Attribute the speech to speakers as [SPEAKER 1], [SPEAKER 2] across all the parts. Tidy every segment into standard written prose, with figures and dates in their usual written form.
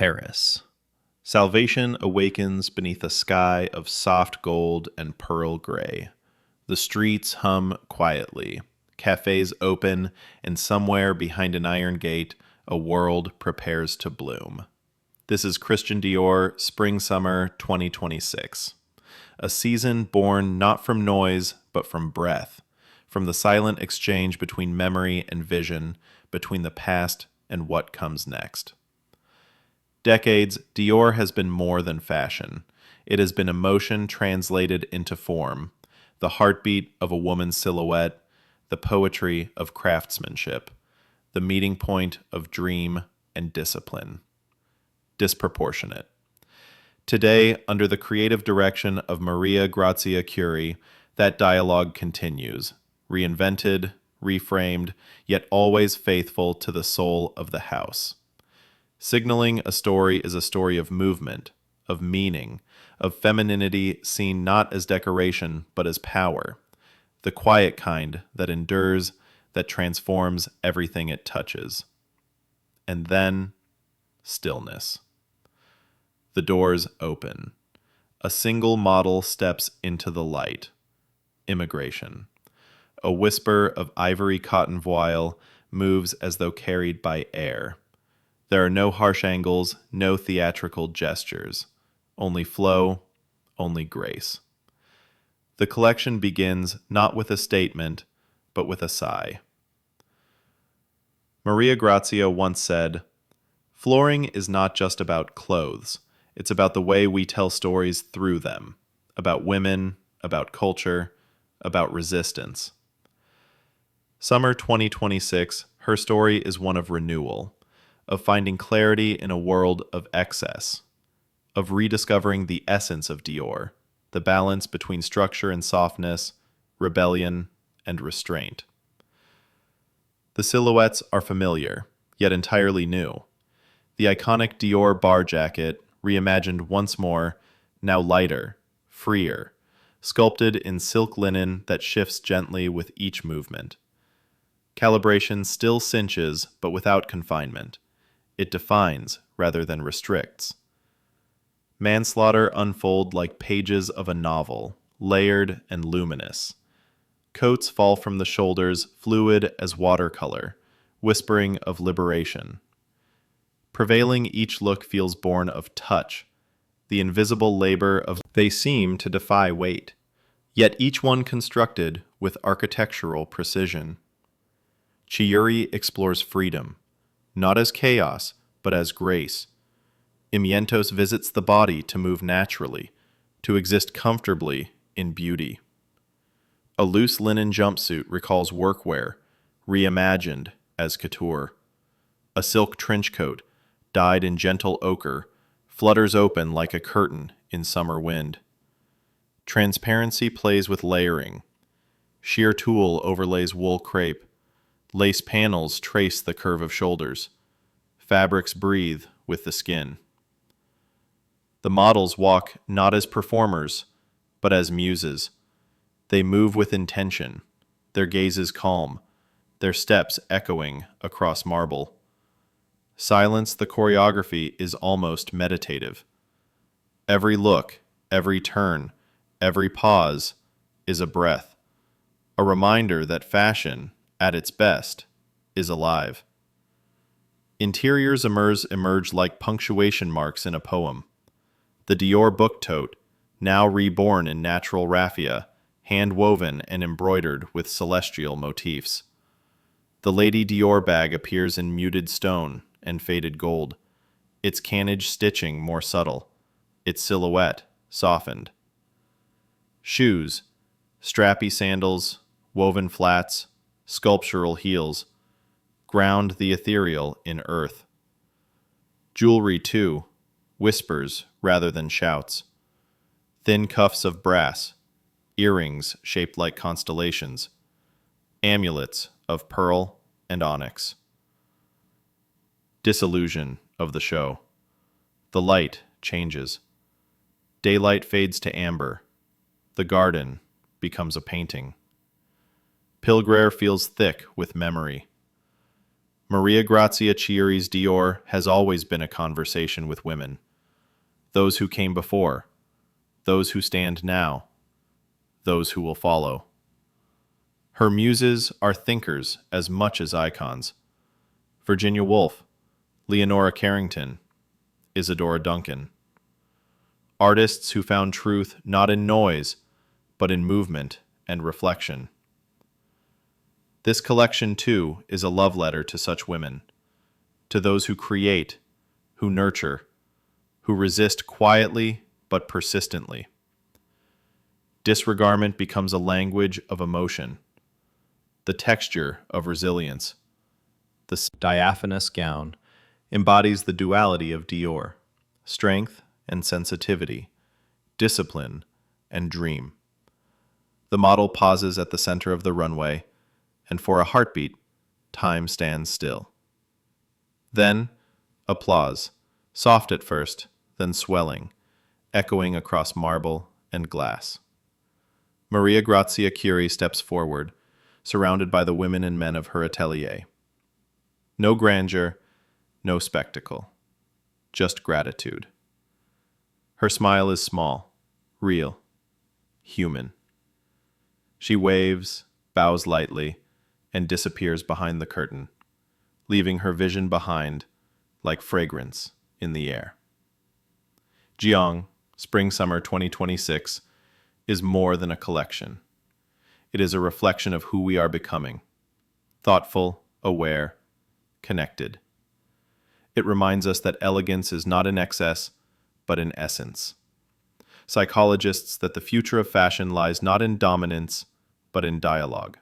[SPEAKER 1] Paris. Salvation awakens beneath a sky of soft gold and pearl gray. The streets hum quietly. Cafes open, and somewhere behind an iron gate, a world prepares to bloom. This is Christian Dior Spring-Summer 2026. A season born not from noise, but from breath, from the silent exchange between memory and vision, between the past and what comes next. Decades, Dior has been more than fashion. It has been emotion translated into form, the heartbeat of a woman's silhouette, the poetry of craftsmanship, the meeting point of dream and discipline. Disproportionate. Today, under the creative direction of Maria Grazia Chiuri, that dialogue continues, reinvented, reframed, yet always faithful to the soul of the house. Signaling a story is a story of movement, of meaning, of femininity seen not as decoration, but as power, the quiet kind that endures, that transforms everything it touches. And then, stillness. The doors open. A single model steps into the light. Immigration. A whisper of ivory cotton voile moves as though carried by air. There are no harsh angles, no theatrical gestures. Only flow, only grace. The collection begins not with a statement, but with a sigh. Maria Grazia once said, "Flooring is not just about clothes. It's about the way we tell stories through them, about women, about culture, about resistance." Summer 2026, her story is one of renewal, of finding clarity in a world of excess, of rediscovering the essence of Dior, the balance between structure and softness, rebellion and restraint. The silhouettes are familiar, yet entirely new. The iconic Dior bar jacket, reimagined once more, now lighter, freer, sculpted in silk linen that shifts gently with each movement. Calibration still cinches, but without confinement. It defines rather than restricts. Manslaughter unfold like pages of a novel, layered and luminous. Coats fall from the shoulders, fluid as watercolor, whispering of liberation. Prevailing each look feels born of touch, the invisible labor of they seem to defy weight, yet each one constructed with architectural precision. Chiuri explores freedom, not as chaos, but as grace. Imientos visits the body to move naturally, to exist comfortably in beauty. A loose linen jumpsuit recalls workwear, reimagined as couture. A silk trench coat, dyed in gentle ochre, flutters open like a curtain in summer wind. Transparency plays with layering. Sheer tulle overlays wool crepe. Lace panels trace the curve of shoulders. Fabrics breathe with the skin. The models walk not as performers, but as muses. They move with intention, their gazes calm, their steps echoing across marble. Silence, the choreography is almost meditative. Every look, every turn, every pause is a breath, a reminder that fashion, at its best, is alive. Interiors emerge like punctuation marks in a poem. The Dior Book Tote, now reborn in natural raffia, hand-woven and embroidered with celestial motifs. The Lady Dior bag appears in muted stone and faded gold, its canage stitching more subtle, its silhouette softened. Shoes, strappy sandals, woven flats, sculptural heels, ground the ethereal in earth. Jewelry, too, whispers rather than shouts. Thin cuffs of brass, earrings shaped like constellations, amulets of pearl and onyx. Disillusion of the show. The light changes. Daylight fades to amber. The garden becomes a painting. Pilgrare feels thick with memory. Maria Grazia Chiuri's Dior has always been a conversation with women. Those who came before, those who stand now, those who will follow. Her muses are thinkers as much as icons. Virginia Woolf, Leonora Carrington, Isadora Duncan. Artists who found truth not in noise, but in movement and reflection. This collection, too, is a love letter to such women, to those who create, who nurture, who resist quietly but persistently. Disregardment becomes a language of emotion, the texture of resilience. The diaphanous gown embodies the duality of Dior, strength and sensitivity, discipline and dream. The model pauses at the center of the runway, and for a heartbeat, time stands still. Then, applause, soft at first, then swelling, echoing across marble and glass. Maria Grazia Chiuri steps forward, surrounded by the women and men of her atelier. No grandeur, no spectacle, just gratitude. Her smile is small, real, human. She waves, bows lightly, and disappears behind the curtain, leaving her vision behind like fragrance in the air. Jiang, Spring-Summer 2026, is more than a collection. It is a reflection of who we are becoming, thoughtful, aware, connected. It reminds us that elegance is not in excess, but in essence. Psychologists that the future of fashion lies not in dominance, but in dialogue.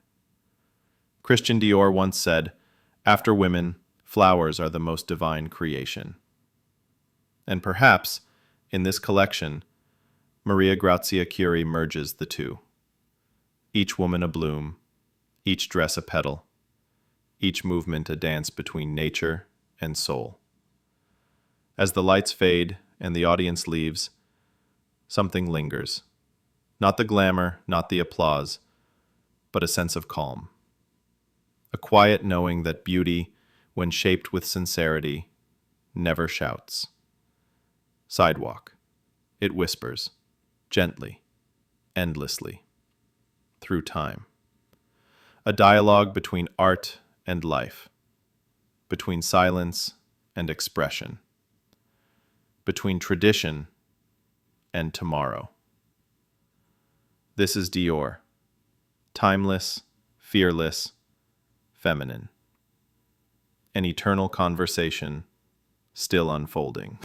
[SPEAKER 1] Christian Dior once said, "After women, flowers are the most divine creation." And perhaps, in this collection, Maria Grazia Chiuri merges the two. Each woman a bloom, each dress a petal, each movement a dance between nature and soul. As the lights fade and the audience leaves, something lingers. Not the glamour, not the applause, but a sense of calm. A quiet knowing that beauty, when shaped with sincerity, never shouts. Sidewalk. It whispers, gently, endlessly, through time. A dialogue between art and life, between silence and expression, between tradition and tomorrow. This is Dior, timeless, fearless, feminine. An eternal conversation still unfolding.